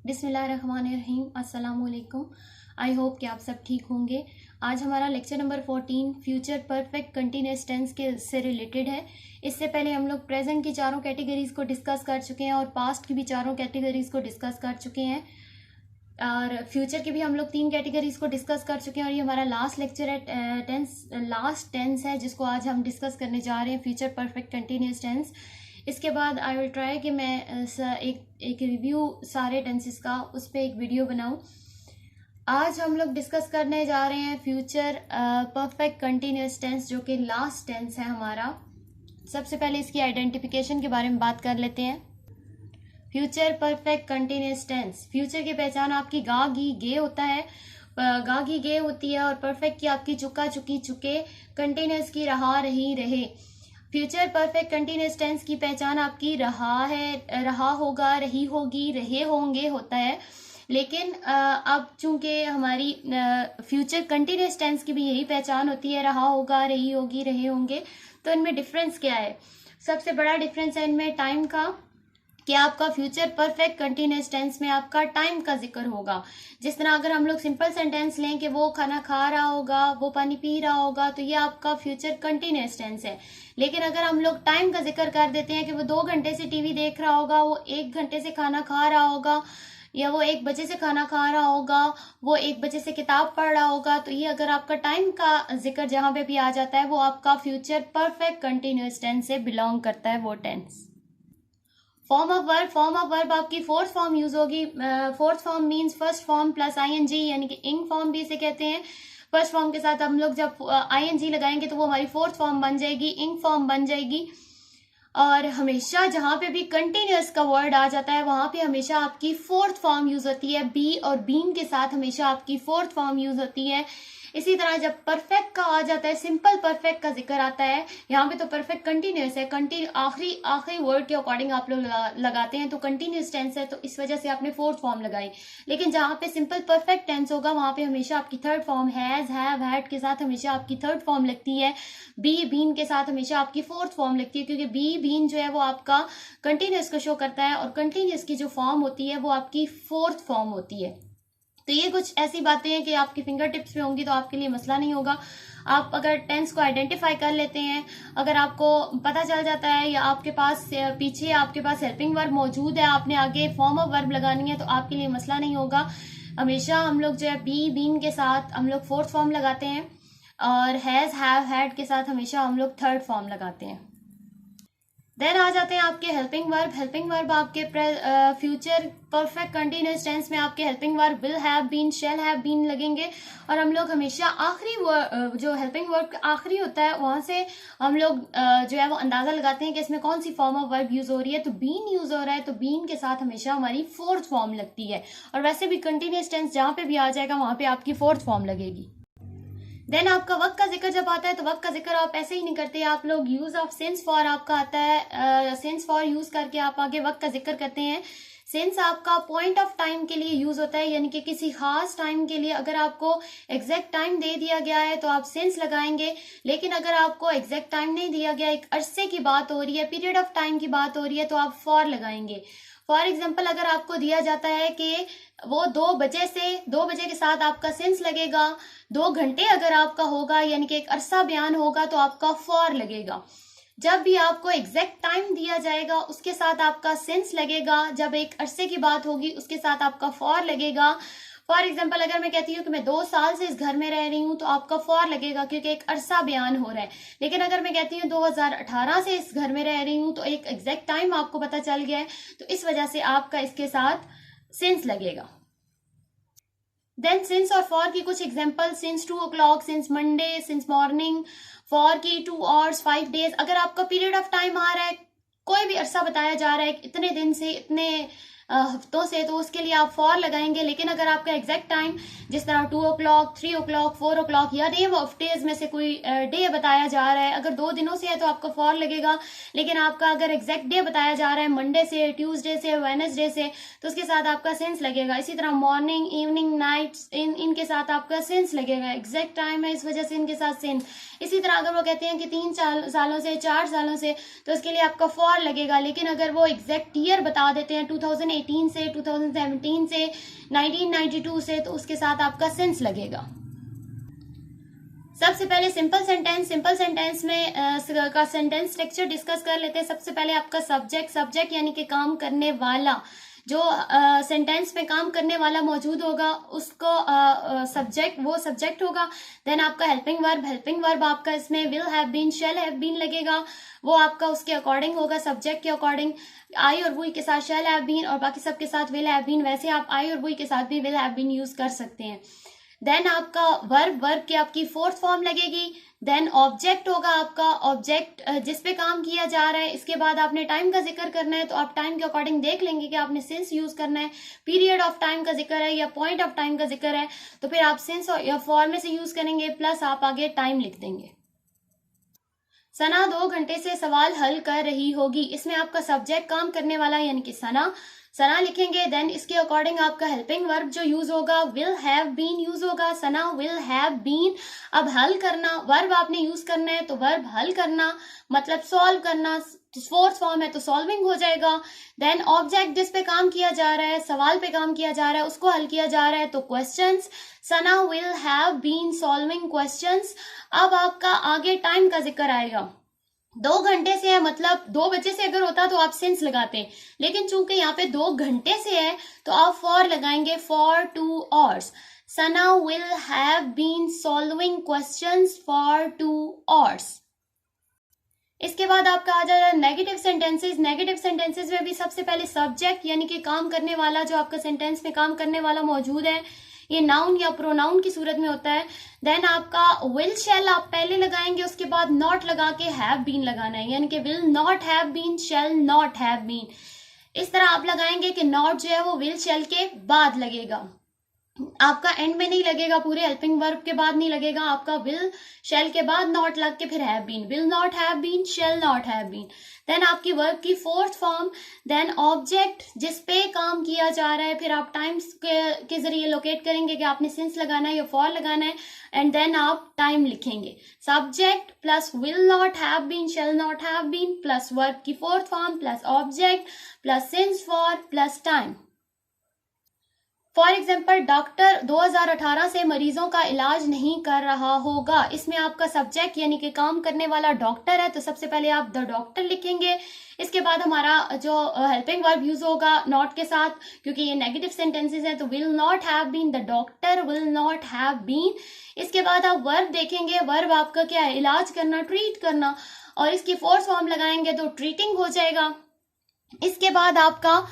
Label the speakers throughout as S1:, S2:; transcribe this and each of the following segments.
S1: बिस्मिल्लाहिर्रहमानिर्रहीम। अस्सलाम वालेकुम। आई होप कि आप सब ठीक होंगे। आज हमारा lecture number 14 future perfect continuous tense के से रिलेटेड है। इससे पहले हम लोग प्रेजेंट की चारों कैटेगरीज को डिस्कस कर चुके हैं और पास्ट की भी चारों कैटेगरीज को डिस्कस कर चुके हैं और फ्यूचर की भी हम लोग 3 कैटेगरीज को डिस्कस कर चुके हैं और ये हमारा लास्ट लेक्चर है, लास्ट टेंस है जिसको आज हम डिस्कस करने जा रहे हैं, फ्यूचर परफेक्ट कंटिन्यूअस टेंस। इसके बाद आई विल ट्राई कि मैं एक रिव्यू सारे टेंसेस का उस पर एक वीडियो बनाऊं। आज हम लोग डिस्कस करने जा रहे हैं फ्यूचर परफेक्ट कंटिन्यूअस टेंस जो कि लास्ट टेंस है हमारा। सबसे पहले इसकी आइडेंटिफिकेशन के बारे में बात कर लेते हैं। Future perfect continuous tense, future की पहचान आपकी गा गी गे होता है, गा गी गे होती है और परफेक्ट की आपकी चुका चुकी चुके, कंटिन्यूअस की रहा रही रहे। फ्यूचर परफेक्ट कंटिन्यूअस टेंस की पहचान आपकी रहा है, रहा होगा, रही होगी, रहे होंगे होता है। लेकिन अब चूंकि हमारी फ्यूचर कंटिन्यूअस टेंस की भी यही पहचान होती है, रहा होगा, रही होगी, रहे होंगे। तो इनमें डिफरेंस क्या है? सबसे बड़ा डिफरेंस है इनमें टाइम का, कि आपका फ्यूचर परफेक्ट कंटिन्यूअस टेंस में आपका टाइम का जिक्र होगा। जिस तरह अगर हम लोग सिंपल सेंटेंस लें कि वो खाना खा रहा होगा, वो पानी पी रहा होगा, तो ये आपका फ्यूचर कंटिन्यूअस टेंस है। लेकिन अगर हम लोग टाइम का जिक्र कर देते हैं कि वो 2 घंटे से टीवी देख रहा होगा, वो 1 घंटे से खाना खा रहा होगा, या वो 1 बजे से खाना खा रहा होगा, वो 1 बजे से किताब पढ़ रहा होगा, तो ये अगर आपका टाइम का जिक्र जहां पे भी आ जाता है वो आपका फ्यूचर परफेक्ट कंटिन्यूअस टेंस से बिलोंग करता है वो टेंस। फॉर्म ऑफ वर्ब आपकी फोर्थ फॉर्म यूज होगी। Fourth form means first form plus ING, यानी कि इंग फॉर्म भी इसे कहते हैं। फर्स्ट फॉर्म के साथ हम लोग जब आईएनजी लगाएंगे तो वो हमारी फोर्थ फॉर्म बन जाएगी, इंग फॉर्म बन जाएगी। और हमेशा जहां पे भी कंटिन्यूअस का वर्ड आ जाता है वहां पे हमेशा आपकी फोर्थ फॉर्म यूज होती है। बी और बीन के साथ हमेशा आपकी फोर्थ फॉर्म यूज होती है। इसी तरह जब परफेक्ट का आ जाता है, सिंपल परफेक्ट का जिक्र आता है, यहाँ पे तो परफेक्ट कंटिन्यूअस है, आखिरी वर्ड के अकॉर्डिंग आप लोग लगाते हैं तो कंटिन्यूअस टेंस है, तो इस वजह से आपने फोर्थ फॉर्म लगाई। लेकिन जहां पे सिंपल परफेक्ट टेंस होगा वहां पे हमेशा आपकी third form has, have, had के साथ हमेशा आपकी थर्ड फॉर्म लगती है। बी बीन के साथ हमेशा आपकी फोर्थ फॉर्म लगती है, क्योंकि बी बीन जो है वो आपका कंटिन्यूअस को शो करता है और कंटिन्यूअस की जो फॉर्म होती है वो आपकी फोर्थ फॉर्म होती है। तो ये कुछ ऐसी बातें हैं कि आपकी फिंगर टिप्स पे होंगी तो आपके लिए मसला नहीं होगा। आप अगर टेंस को आइडेंटिफाई कर लेते हैं, अगर आपको पता चल जाता है या आपके पास पीछे आपके पास हेल्पिंग वर्ब मौजूद है, आपने आगे फॉर्म ऑफ वर्ब लगानी है, तो आपके लिए मसला नहीं होगा। हमेशा हम लोग जो है बी बीन के साथ हम लोग फोर्थ फॉर्म लगाते हैं और हैज, हैव, हैड के साथ हमेशा हम लोग थर्ड फॉर्म लगाते हैं। देन आ जाते हैं आपके हेल्पिंग वर्ब। हेल्पिंग वर्ब आपके फ्यूचर परफेक्ट कंटिन्यूअस टेंस में आपके helping verb will have been, shall have been लगेंगे और हम लोग हमेशा आखिरी जो हेल्पिंग वर्ब आखिरी होता है वहां से हम लोग जो है वो अंदाजा लगाते हैं कि इसमें कौन सी फॉर्म ऑफ वर्ब यूज हो रही है। तो बीन यूज हो रहा है तो बीन के साथ हमेशा हमारी फोर्थ फॉर्म लगती है और वैसे भी कंटिन्यूअस टेंस जहां पे भी आ जाएगा वहां पे आपकी फोर्थ फॉर्म लगेगी। देन आपका वक्त का जिक्र जब आता है तो वक्त का जिक्र आप ऐसे ही नहीं करते, आप लोग यूज ऑफ सिंस फॉर आपका आता है, सिंस फॉर यूज करके आप आगे वक्त का जिक्र करते हैं। सिंस आपका पॉइंट ऑफ टाइम के लिए यूज होता है, यानी कि किसी खास टाइम के लिए अगर आपको एग्जैक्ट टाइम दे दिया गया है तो आप सिंस लगाएंगे। लेकिन अगर आपको एग्जैक्ट टाइम नहीं दिया गया, एक अरसे की बात हो रही है, पीरियड ऑफ टाइम की बात हो रही है, तो आप फॉर लगाएंगे। फॉर एग्जाम्पल अगर आपको दिया जाता है कि वो 2 बजे के साथ आपका सिंस लगेगा, 2 घंटे अगर आपका होगा यानी कि एक अरसा बयान होगा तो आपका फॉर लगेगा। जब भी आपको एग्जैक्ट टाइम दिया जाएगा उसके साथ आपका सिंस लगेगा, जब एक अरसे की बात होगी उसके साथ आपका फॉर लगेगा। फॉर एग्जाम्पल अगर मैं कहती हूँ कि मैं 2 साल से इस घर में रह रही हूँ तो आपका फॉर लगेगा क्योंकि एक अरसा बयान हो रहा है। लेकिन अगर मैं कहती हूँ 2018 से इस घर में रह रही हूँ तो एक एग्जैक्ट टाइम आपको पता चल गया है, तो इस वजह से आपका इसके साथ सिंस लगेगा। देन सिंस और फॉर की कुछ example, since 2 o'clock, since Monday, since morning. For की 2 hours, 5 days। अगर आपका पीरियड ऑफ टाइम आ रहा है, कोई भी अरसा बताया जा रहा है इतने दिन से, इतने हफ्तों से, तो उसके लिए आप फॉर लगाएंगे। लेकिन अगर आपका एग्जैक्ट टाइम जिस तरह 2 o'clock, 3 o'clock, 4 o'clock या डे ऑफ डेज में से कोई डे बताया जा रहा है, अगर 2 दिनों से है तो आपका फॉर लगेगा। लेकिन आपका अगर एग्जैक्ट डे बताया जा रहा है मंडे से, ट्यूसडे से, वेडनेसडे से, तो उसके साथ आपका सिंस लगेगा। इसी तरह मॉर्निंग, इवनिंग, नाइट, इनके साथ आपका सिंस लगेगा। एग्जैक्ट टाइम है इस वजह से इनके साथ सिंस। इसी तरह अगर वो कहते हैं कि 3 सालों से, 4 सालों से, तो उसके लिए आपका फॉर लगेगा। लेकिन अगर वो एग्जैक्ट ईयर बता देते हैं 2018 2018 से, 2017 से, 1992 से, तो उसके साथ आपका सिंस लगेगा। सबसे पहले सिंपल सेंटेंस में का सेंटेंस स्ट्रक्चर डिस्कस कर लेते हैं। सबसे पहले आपका सब्जेक्ट यानी कि काम करने वाला, जो सेंटेंस में काम करने वाला मौजूद होगा उसको वो सब्जेक्ट होगा। देन आपका हेल्पिंग वर्ब आपका इसमें will have been, shall have been लगेगा, वो आपका उसके अकॉर्डिंग होगा, सब्जेक्ट के अकॉर्डिंग। आई और वुई के साथ शैल हैव बीन और बाकी सबके साथ विल हैव बीन, वैसे आप आई और वुई के साथ भी विल हैव बीन यूज कर सकते हैं। देन आपका वर्ब की आपकी फोर्थ फॉर्म लगेगी। देन ऑब्जेक्ट होगा आपका, ऑब्जेक्ट जिस पे काम किया जा रहा है। इसके बाद आपने टाइम का जिक्र करना है, तो आप टाइम के अकॉर्डिंग देख लेंगे कि आपने सिंस यूज करना है, पीरियड ऑफ टाइम का जिक्र है या पॉइंट ऑफ टाइम का जिक्र है, तो फिर आप सिंस या फॉर में से यूज करेंगे, प्लस आप आगे टाइम लिख देंगे। सना 2 घंटे से सवाल हल कर रही होगी, इसमें आपका सब्जेक्ट काम करने वाला यानी कि सना लिखेंगे। देन इसके अकॉर्डिंग आपका हेल्पिंग वर्ब जो यूज होगा विल हैव बीन यूज होगा, सना विल हैव बीन। अब हल करना, वर्ब आपने यूज करना है, तो वर्ब हल करना मतलब सॉल्व करना, फोर्थ फॉर्म है तो सॉल्विंग हो जाएगा। देन ऑब्जेक्ट जिस पे काम किया जा रहा है, सवाल पे काम किया जा रहा है, उसको हल किया जा रहा है, तो questions, Sana will have been solving questions. अब आपका आगे टाइम का जिक्र आएगा। 2 घंटे से है, मतलब 2 बजे से अगर होता तो आप सिंस लगाते, लेकिन चूंकि यहाँ पे 2 घंटे से है तो आप फॉर लगाएंगे, for 2 hours. Sana will have been solving questions for 2 hours. इसके बाद आपका आ जाएगा नेगेटिव सेंटेंसेस में भी सबसे पहले सब्जेक्ट यानी कि काम करने वाला, जो आपका सेंटेंस में काम करने वाला मौजूद है, ये नाउन या प्रोनाउन की सूरत में होता है। देन आपका विल शैल आप पहले लगाएंगे, उसके बाद नॉट लगा के हैव बीन लगाना है, यानी कि will not have been, shall not have been. इस तरह आप लगाएंगे कि नॉट जो है वो विल शैल के बाद लगेगा, आपका एंड में नहीं लगेगा, पूरे हेल्पिंग वर्ब के बाद नहीं लगेगा, आपका विल शैल के बाद नॉट लग के फिर have been, will not have been, shall not have been. Then आपकी वर्ब की फोर्थ फॉर्म, देन ऑब्जेक्ट जिस पे काम किया जा रहा है, फिर आप टाइम्स के जरिए लोकेट करेंगे कि आपने सिंस लगाना है या फॉर लगाना है, एंड देन आप टाइम लिखेंगे। Subject plus will not have been, shall not have been, plus verb की fourth form, plus object, plus since, for, plus time. For example, doctor 2018 से मरीजों का इलाज नहीं कर रहा होगा, इसमें आपका सब्जेक्ट यानी कि काम करने वाला डॉक्टर है, तो सबसे पहले आप द डॉक्टर लिखेंगे। इसके बाद हमारा जो हेल्पिंग वर्ब यूज होगा नॉट के साथ, क्योंकि ये नेगेटिव सेंटेंसेस हैं, तो will not have been, the doctor will not have been. इसके बाद आप वर्ब देखेंगे, वर्ब आपका क्या है, इलाज करना, ट्रीट करना, और इसकी फोर्थ फॉर्म लगाएंगे तो ट्रीटिंग हो जाएगा। इसके बाद आपका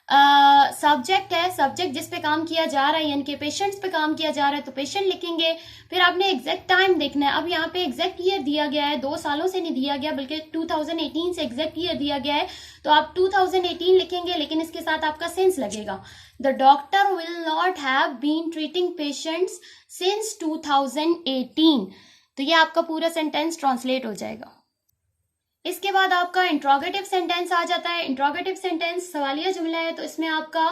S1: सब्जेक्ट है, सब्जेक्ट जिस पे काम किया जा रहा है यानी कि पेशेंट्स पे काम किया जा रहा है, तो पेशेंट लिखेंगे। फिर आपने एग्जैक्ट टाइम देखना है। अब यहाँ पे एग्जैक्ट ईयर दिया गया है, 2 सालों से नहीं दिया गया, बल्कि 2018 से एग्जैक्ट ईयर दिया गया है, तो आप 2018 लिखेंगे, लेकिन इसके साथ आपका सिंस लगेगा। The doctor will not have been treating patients since 2018। तो ये आपका पूरा सेंटेंस ट्रांसलेट हो जाएगा। इसके बाद आपका इंट्रोगेटिव सेंटेंस आ जाता है। इंट्रोगेटिव सेंटेंस सवालिया जुमला है, तो इसमें आपका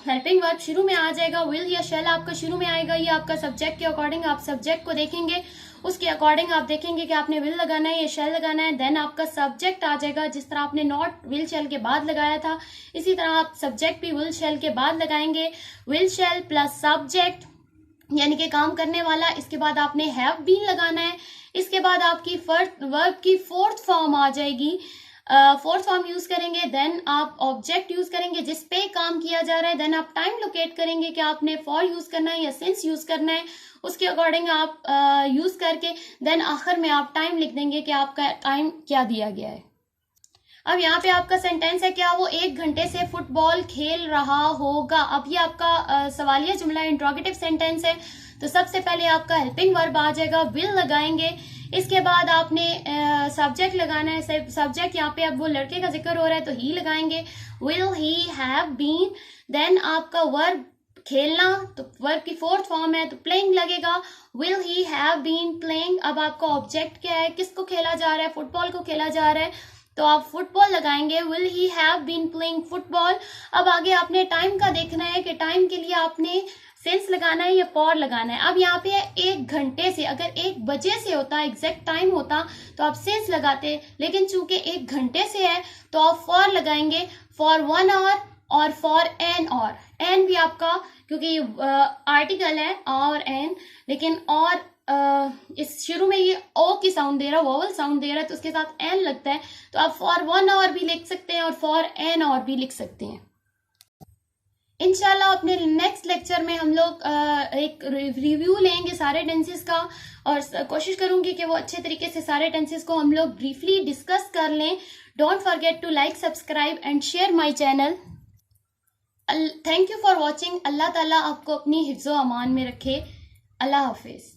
S1: हेल्पिंग वर्ब शुरू में आ जाएगा, विल या शैल आपका शुरू में आएगा। ये आपका सब्जेक्ट के अकॉर्डिंग आप सब्जेक्ट को देखेंगे, उसके अकॉर्डिंग आप देखेंगे कि आपने विल लगाना है या शैल लगाना है। देन आपका सब्जेक्ट आ जाएगा, जिस तरह आपने नॉट विल शैल के बाद लगाया था, इसी तरह आप सब्जेक्ट भी विल शैल के बाद लगाएंगे। विल शैल प्लस सब्जेक्ट यानी कि काम करने वाला, इसके बाद आपने हैव बीन लगाना है। इसके बाद आपकी वर्ब की फोर्थ फॉर्म आ जाएगी, फोर्थ फॉर्म यूज करेंगे। देन आप ऑब्जेक्ट यूज करेंगे जिस पे काम किया जा रहा है। देन आप टाइम लोकेट करेंगे कि आपने फॉर यूज करना है या सिंस यूज करना है, उसके अकॉर्डिंग आप यूज करके देन आखिर में आप टाइम लिख देंगे कि आपका टाइम क्या दिया गया है। अब यहाँ पे आपका सेंटेंस है क्या, वो 1 घंटे से फुटबॉल खेल रहा होगा। अब ये आपका सवालिया जुमला इंट्रोगेटिव सेंटेंस है, तो सबसे पहले आपका हेल्पिंग वर्ब आ जाएगा, विल लगाएंगे। इसके बाद आपने सब्जेक्ट लगाना है। सब्जेक्ट यहाँ पे अब वो लड़के का जिक्र हो रहा है, तो ही लगाएंगे, will he have been. Then आपका वर्ब खेलना, तो वर्ब की फोर्थ फॉर्म है, तो प्लेइंग लगेगा, will he have been playing. अब आपका ऑब्जेक्ट क्या है, किसको खेला जा रहा है, फुटबॉल को खेला जा रहा है, तो आप फुटबॉल लगाएंगे, will he have been playing football. अब आगे आपने टाइम का देखना है कि टाइम के लिए आपने सिंस लगाना है या फॉर लगाना है। अब यहाँ पे 1 घंटे से, अगर 1 बजे से होता, एग्जैक्ट टाइम होता, तो आप सिंस लगाते, लेकिन चूंकि 1 घंटे से है तो आप फॉर लगाएंगे, फॉर 1 आवर और फॉर एन भी आपका, क्योंकि आर्टिकल है और एन, लेकिन और इस शुरू में ये ओ की साउंड दे रहा है, वोवल साउंड दे रहा है, तो उसके साथ एन लगता है, तो आप फॉर 1 आवर भी लिख सकते हैं और फॉर एन आवर भी लिख सकते हैं। इंशाल्लाह अपने नेक्स्ट लेक्चर में हम लोग एक रिव्यू लेंगे सारे टेंसेस का, और कोशिश करूंगी कि वो अच्छे तरीके से सारे टेंसेस को हम लोग ब्रीफली डिस्कस कर लें। Don't forget to like, subscribe and share my channel. Thank you for watching. अल्लाह ताला आपको अपनी हिफ्ज़ो अमान में रखे। अल्लाह हाफिज।